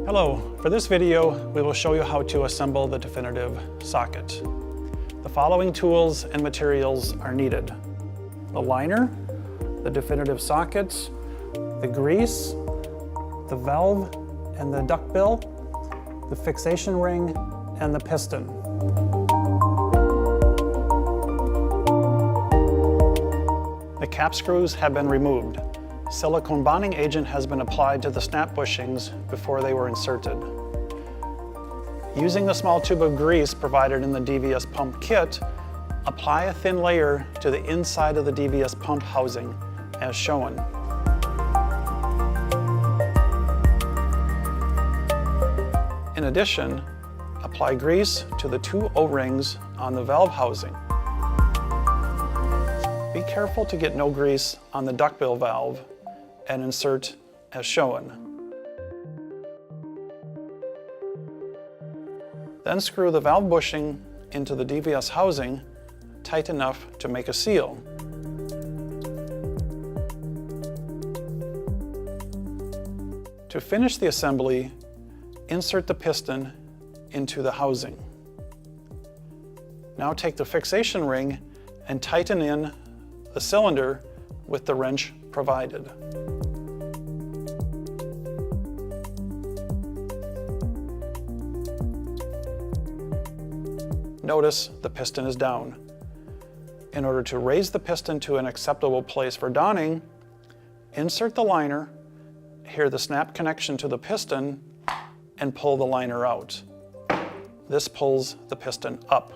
Hello, for this video we will show you how to assemble the definitive socket. The following tools and materials are needed: the liner, the definitive sockets, the grease, the valve and the duckbill, the fixation ring, and the piston. The cap screws have been removed. Silicone bonding agent has been applied to the snap bushings before they were inserted. Using the small tube of grease provided in the DVS pump kit, apply a thin layer to the inside of the DVS pump housing as shown. In addition, apply grease to the two O-rings on the valve housing. Be careful to get no grease on the duckbill valve and insert as shown. Then screw the valve bushing into the DVS housing tight enough to make a seal. To finish the assembly, insert the piston into the housing. Now take the fixation ring and tighten in the cylinder with the wrench provided. Notice the piston is down. In order to raise the piston to an acceptable place for donning, insert the liner, adhere the snap connection to the piston, and pull the liner out. This pulls the piston up.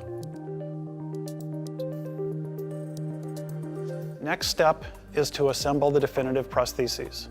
Next step is to assemble the definitive prostheses.